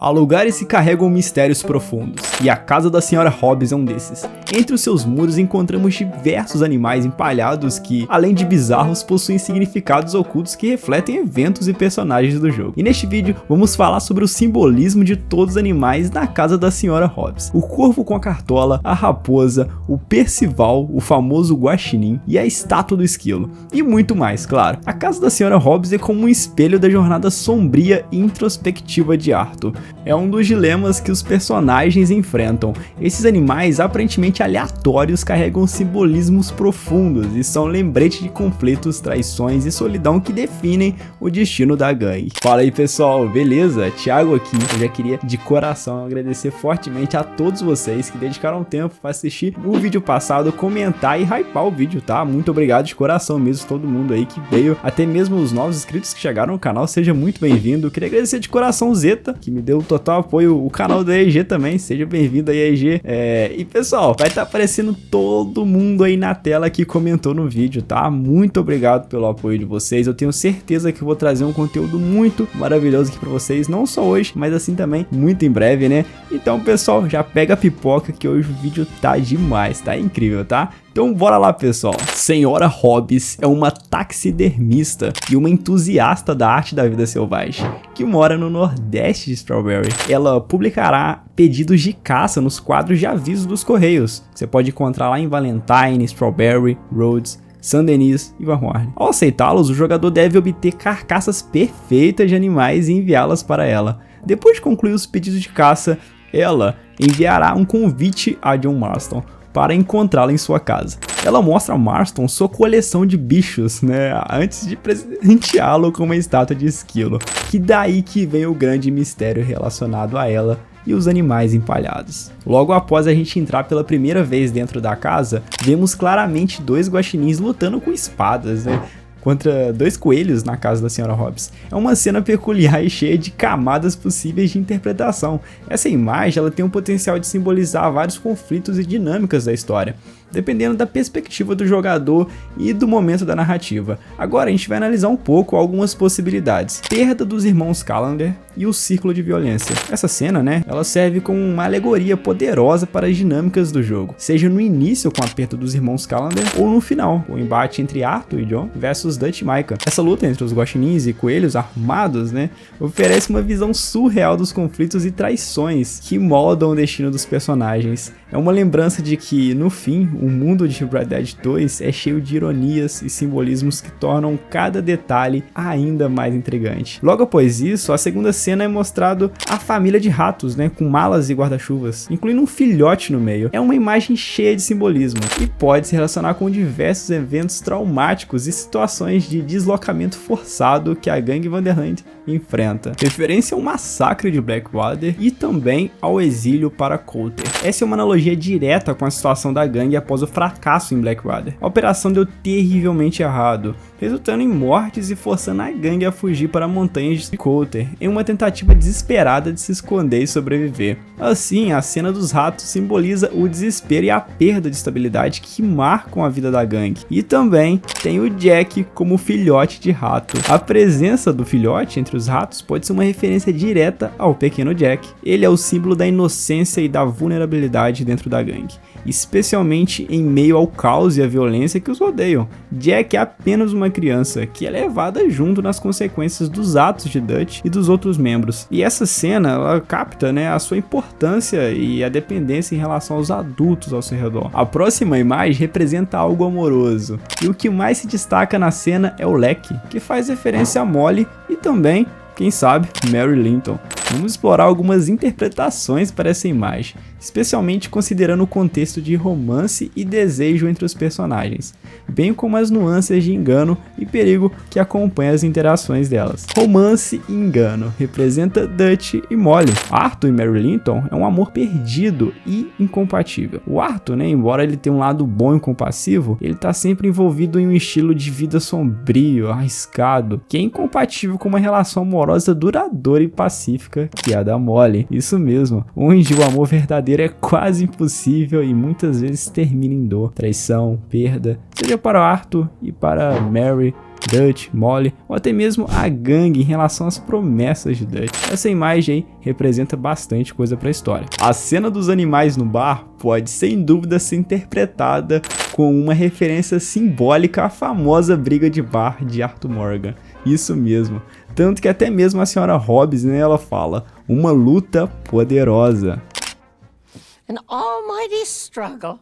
Há lugares que carregam mistérios profundos, e a casa da Senhora Hobbs é um desses. Entre os seus muros encontramos diversos animais empalhados que, além de bizarros, possuem significados ocultos que refletem eventos e personagens do jogo. E neste vídeo, vamos falar sobre o simbolismo de todos os animais na casa da Senhora Hobbs. O corvo com a cartola, a raposa, o Percival, o famoso guaxinim e a estátua do esquilo. E muito mais, claro. A casa da Senhora Hobbs é como um espelho da jornada sombria e introspectiva de Arthur. É um dos dilemas que os personagens enfrentam. Esses animais aparentemente aleatórios carregam simbolismos profundos e são lembretes de conflitos, traições e solidão que definem o destino da gangue. Fala aí pessoal, beleza? Thiago aqui. Eu já queria de coração agradecer fortemente a todos vocês que dedicaram tempo para assistir o vídeo passado, comentar e hypar o vídeo, tá? Muito obrigado de coração mesmo, todo mundo aí que veio, até mesmo os novos inscritos que chegaram no canal, seja muito bem-vindo. Queria agradecer de coração o Zeta, que me deu total apoio, o canal do EG também, seja bem-vindo aí EG. E pessoal, vai estar aparecendo todo mundo aí na tela que comentou no vídeo, tá? Muito obrigado pelo apoio de vocês, eu tenho certeza que eu vou trazer um conteúdo muito maravilhoso aqui pra vocês, não só hoje, mas assim também muito em breve, né? Então pessoal, já pega a pipoca que hoje o vídeo tá demais, tá incrível, tá? Então bora lá pessoal. Senhora Hobbs é uma taxidermista e uma entusiasta da arte da vida selvagem, que mora no nordeste de Strawberry. Ela publicará pedidos de caça nos quadros de aviso dos correios, que você pode encontrar lá em Valentine, Strawberry, Rhodes, Saint-Denis e Van Horn. Ao aceitá-los, o jogador deve obter carcaças perfeitas de animais e enviá-las para ela. Depois de concluir os pedidos de caça, ela enviará um convite a John Marston para encontrá-la em sua casa. Ela mostra a Marston sua coleção de bichos, né, antes de presenteá-lo com uma estátua de esquilo. Que daí que vem o grande mistério relacionado a ela e os animais empalhados. Logo após a gente entrar pela primeira vez dentro da casa, vemos claramente dois guaxinins lutando com espadas, né, contra dois coelhos na casa da Senhora Hobbs. É uma cena peculiar e cheia de camadas possíveis de interpretação. Essa imagem ela tem o potencial de simbolizar vários conflitos e dinâmicas da história, dependendo da perspectiva do jogador e do momento da narrativa. Agora a gente vai analisar um pouco algumas possibilidades. Perda dos irmãos Callander e o círculo de violência. Essa cena, né, ela serve como uma alegoria poderosa para as dinâmicas do jogo, seja no início com a perda dos irmãos Callander ou no final, o embate entre Arthur e John versus Dutch e Micah. Essa luta entre os guaxinins e coelhos armados, né, oferece uma visão surreal dos conflitos e traições que moldam o destino dos personagens. É uma lembrança de que, no fim, o mundo de Red Dead 2 é cheio de ironias e simbolismos que tornam cada detalhe ainda mais intrigante. Logo após isso, a segunda cena é mostrado a família de ratos, né, com malas e guarda-chuvas, incluindo um filhote no meio. É uma imagem cheia de simbolismo e pode se relacionar com diversos eventos traumáticos e situações de deslocamento forçado que a gangue Vanderhand enfrenta. Referência ao massacre de Blackwater e também ao exílio para Coulter. Essa é uma analogia direta com a situação da gangue após o fracasso em Blackwater. A operação deu terrivelmente errado, resultando em mortes e forçando a gangue a fugir para montanhas de Coulter, em uma tentativa desesperada de se esconder e sobreviver. Assim, a cena dos ratos simboliza o desespero e a perda de estabilidade que marcam a vida da gangue. E também tem o Jack como filhote de rato. A presença do filhote entre os ratos pode ser uma referência direta ao pequeno Jack. Ele é o símbolo da inocência e da vulnerabilidade dentro da gangue, especialmente em meio ao caos e à violência que os rodeiam. Jack é apenas uma criança que é levada junto nas consequências dos atos de Dutch e dos outros membros. E essa cena ela capta, né, a sua importância e a dependência em relação aos adultos ao seu redor. A próxima imagem representa algo amoroso, e o que mais se destaca na cena é o leque, que faz referência a Molly e também, quem sabe, Mary Linton. Vamos explorar algumas interpretações para essa imagem, especialmente considerando o contexto de romance e desejo entre os personagens, bem como as nuances de engano e perigo que acompanham as interações delas. Romance e engano representa Dutch e Molly. Arthur e Mary Linton é um amor perdido e incompatível. O Arthur, né, embora ele tenha um lado bom e compassivo, ele está sempre envolvido em um estilo de vida sombrio, arriscado, que é incompatível com uma relação amorosa duradoura e pacífica que é a da Molly. Isso mesmo, onde o amor verdadeiro é quase impossível e muitas vezes termina em dor, traição, perda, seja seja para Arthur e para Mary, Dutch, Molly ou até mesmo a gangue em relação às promessas de Dutch. Essa imagem aí representa bastante coisa para a história. A cena dos animais no bar pode sem dúvida ser interpretada com uma referência simbólica à famosa briga de bar de Arthur Morgan. Isso mesmo. Tanto que até mesmo a senhora Hobbs, né, ela fala, uma luta poderosa. An almighty struggle.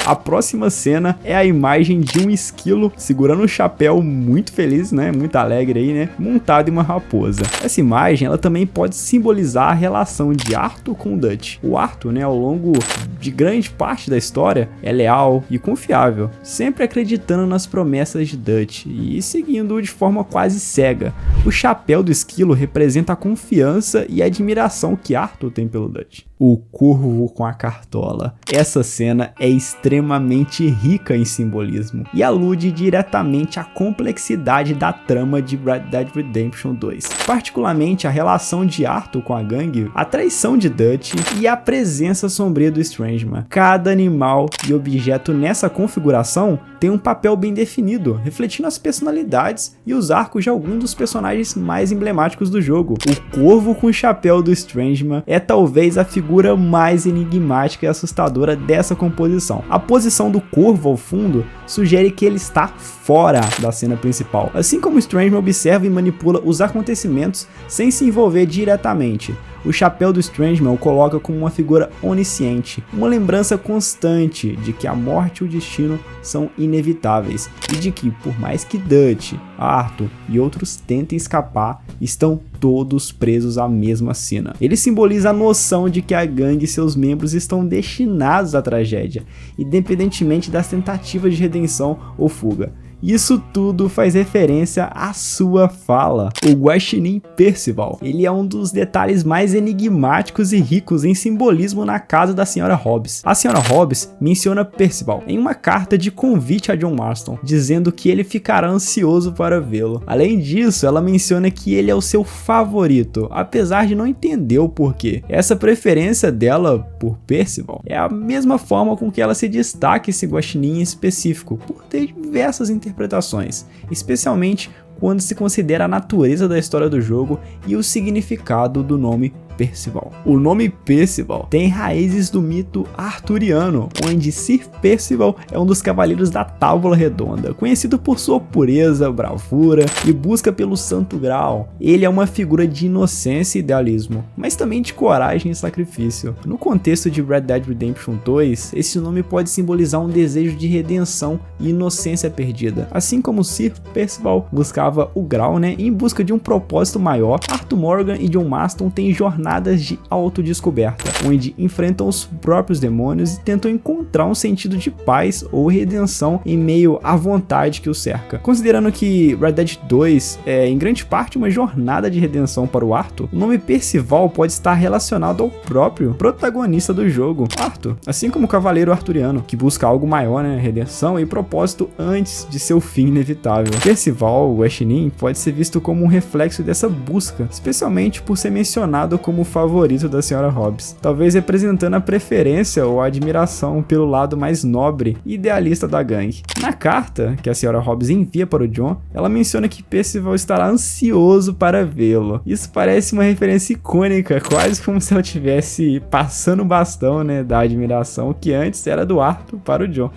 A próxima cena é a imagem de um esquilo segurando um chapéu muito feliz, né, muito alegre aí, né, montado em uma raposa. Essa imagem, ela também pode simbolizar a relação de Arthur com Dutch. O Arthur, né, ao longo de grande parte da história, é leal e confiável, sempre acreditando nas promessas de Dutch e seguindo de forma quase cega. O chapéu do esquilo representa a confiança e a admiração que Arthur tem pelo Dutch. O corvo com a cartola. Essa cena é extremamente rica em simbolismo e alude diretamente à complexidade da trama de Red Dead Redemption 2, particularmente a relação de Arthur com a gangue, a traição de Dutch e a presença sombria do Strangeman. Cada animal e objeto nessa configuração tem um papel bem definido, refletindo as personalidades e os arcos de alguns dos personagens mais emblemáticos do jogo. O corvo com o chapéu do Strangeman é talvez a figura mais enigmática e assustadora dessa composição. A posição do corvo ao fundo sugere que ele está fora da cena principal, assim como o Strangeman observa e manipula os acontecimentos sem se envolver diretamente. O chapéu do Strangeman o coloca como uma figura onisciente, uma lembrança constante de que a morte e o destino são inevitáveis e de que, por mais que Dutch, Arthur e outros tentem escapar, estão todos presos à mesma sina. Ele simboliza a noção de que a gangue e seus membros estão destinados à tragédia, independentemente das tentativas de redenção ou fuga. Isso tudo faz referência à sua fala. O Guaxinim Percival, ele é um dos detalhes mais enigmáticos e ricos em simbolismo na casa da Sra. Hobbs. A Sra. Hobbs menciona Percival em uma carta de convite a John Marston, dizendo que ele ficará ansioso para vê-lo. Além disso, ela menciona que ele é o seu favorito, apesar de não entender o porquê. Essa preferência dela por Percival é a mesma forma com que ela se destaca esse guaxinim em específico, por ter diversas interpretações, especialmente quando se considera a natureza da história do jogo e o significado do nome Percival. O nome Percival tem raízes do mito arturiano, onde Sir Percival é um dos cavaleiros da Távola Redonda, conhecido por sua pureza, bravura e busca pelo Santo Graal. Ele é uma figura de inocência e idealismo, mas também de coragem e sacrifício. No contexto de Red Dead Redemption 2, esse nome pode simbolizar um desejo de redenção e inocência perdida. Assim como Sir Percival buscava o Graal, em busca de um propósito maior, Arthur Morgan e John Marston têm jornadas de autodescoberta, onde enfrentam os próprios demônios e tentam encontrar um sentido de paz ou redenção em meio à vontade que o cerca. Considerando que Red Dead 2 é em grande parte uma jornada de redenção para o Arthur, o nome Percival pode estar relacionado ao próprio protagonista do jogo, Arthur, assim como o cavaleiro arturiano, que busca algo maior, redenção e propósito antes de seu fim inevitável. Percival, o Guaxinim, pode ser visto como um reflexo dessa busca, especialmente por ser mencionado como o favorito da Sra. Hobbs, talvez representando a preferência ou a admiração pelo lado mais nobre e idealista da gangue. Na carta que a Sra. Hobbs envia para o John, ela menciona que Percival estará ansioso para vê-lo. Isso parece uma referência icônica, quase como se ela estivesse passando o bastão, da admiração que antes era do Arthur para o John.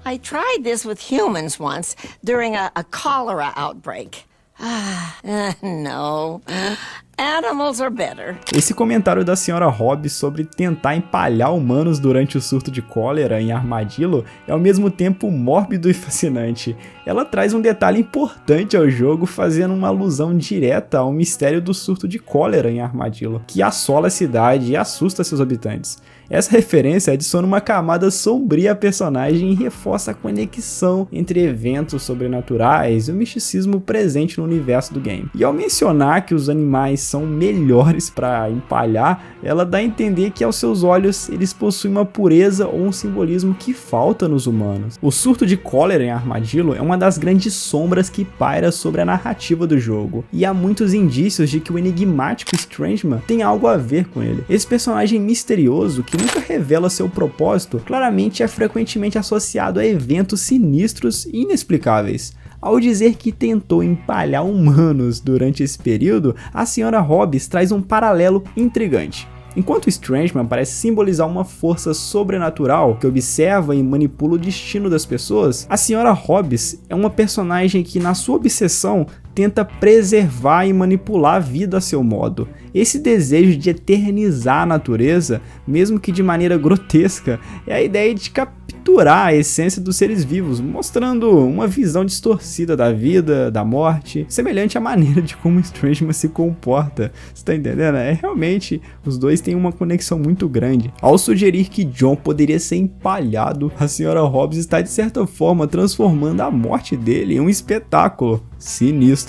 I tried this with humans once during a cholera outbreak. No. Animals are better. Esse comentário da Sra. Hobbs sobre tentar empalhar humanos durante o surto de cólera em Armadillo é ao mesmo tempo mórbido e fascinante. Ela traz um detalhe importante ao jogo, fazendo uma alusão direta ao mistério do surto de cólera em Armadillo, que assola a cidade e assusta seus habitantes. Essa referência adiciona uma camada sombria à personagem e reforça a conexão entre eventos sobrenaturais e o misticismo presente no universo do game. E ao mencionar que os animais são melhores para empalhar, ela dá a entender que aos seus olhos eles possuem uma pureza ou um simbolismo que falta nos humanos. O surto de cólera em Armadillo é uma das grandes sombras que paira sobre a narrativa do jogo, e há muitos indícios de que o enigmático Strangeman tem algo a ver com ele. Esse personagem misterioso que que nunca revela seu propósito, claramente é frequentemente associado a eventos sinistros e inexplicáveis. Ao dizer que tentou empalhar humanos durante esse período, a Sra. Hobbs traz um paralelo intrigante. Enquanto Strangeman parece simbolizar uma força sobrenatural que observa e manipula o destino das pessoas, a Sra. Hobbs é uma personagem que, na sua obsessão, tenta preservar e manipular a vida a seu modo. Esse desejo de eternizar a natureza, mesmo que de maneira grotesca, é a ideia de capturar a essência dos seres vivos, mostrando uma visão distorcida da vida, da morte, semelhante à maneira de como Strangeman se comporta. Você tá entendendo? Realmente, os dois têm uma conexão muito grande. Ao sugerir que Jon poderia ser empalhado, a Sra. Hobbs está de certa forma transformando a morte dele em um espetáculo sinistro.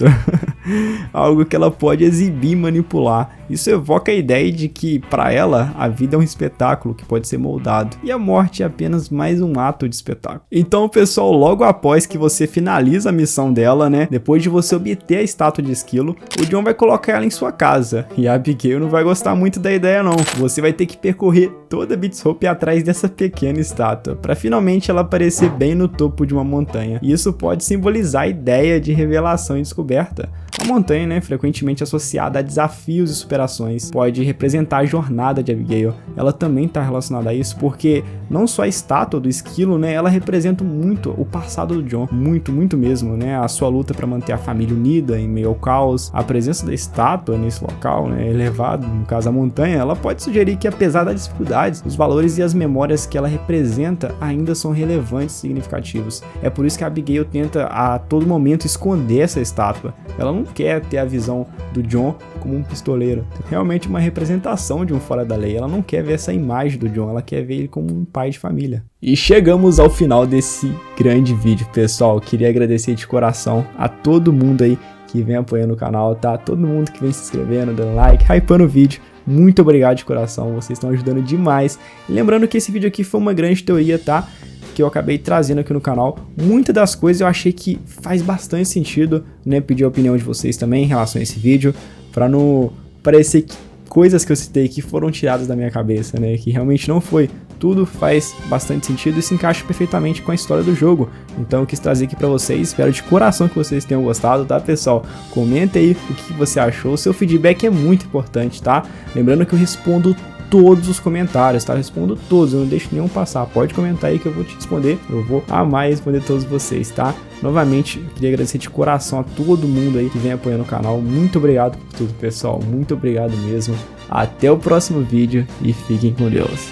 Algo que ela pode exibir e manipular. Isso evoca a ideia de que, para ela, a vida é um espetáculo que pode ser moldado, e a morte é apenas mais um ato de espetáculo. Então, pessoal, logo após que você finaliza a missão dela, depois de você obter a estátua de esquilo, o Jon vai colocar ela em sua casa, e a Abigail não vai gostar muito da ideia não. Você vai ter que percorrer toda a Beats Hope atrás dessa pequena estátua, para finalmente ela aparecer bem no topo de uma montanha. E isso pode simbolizar a ideia de revelação e descoberta. A montanha, frequentemente associada a desafios e superações, pode representar a jornada de Abigail. Ela também está relacionada a isso, porque não só a estátua do esquilo, ela representa muito o passado do Jon, muito mesmo, a sua luta para manter a família unida em meio ao caos. A presença da estátua nesse local, elevado, no caso a montanha, ela pode sugerir que, apesar das dificuldades, os valores e as memórias que ela representa ainda são relevantes e significativos. É por isso que a Abigail tenta a todo momento esconder essa estátua. Ela não quer ter a visão do Jon como um pistoleiro, realmente uma representação de um fora da lei. Ela não quer ver essa imagem do Jon, ela quer ver ele como um pai de família. E chegamos ao final desse grande vídeo, pessoal. Queria agradecer de coração a todo mundo aí que vem apoiando o canal, tá? Todo mundo que vem se inscrevendo, dando like, hypando o vídeo. Muito obrigado de coração, vocês estão ajudando demais. E lembrando que esse vídeo aqui foi uma grande teoria, tá? Que eu acabei trazendo aqui no canal. Muitas das coisas eu achei que faz bastante sentido, pedir a opinião de vocês também em relação a esse vídeo, para não parecer que coisas que eu citei aqui foram tiradas da minha cabeça, que realmente não foi. Tudo faz bastante sentido e se encaixa perfeitamente com a história do jogo. Então eu quis trazer aqui pra vocês, espero de coração que vocês tenham gostado, tá, pessoal? Comenta aí o que você achou, seu feedback é muito importante, tá? Lembrando que eu respondo todos os comentários, tá? Eu respondo todos, eu não deixo nenhum passar. Pode comentar aí que eu vou te responder, eu vou amar responder todos vocês, tá? Novamente, eu queria agradecer de coração a todo mundo aí que vem apoiando o canal. Muito obrigado por tudo, pessoal. Muito obrigado mesmo. Até o próximo vídeo e fiquem com Deus.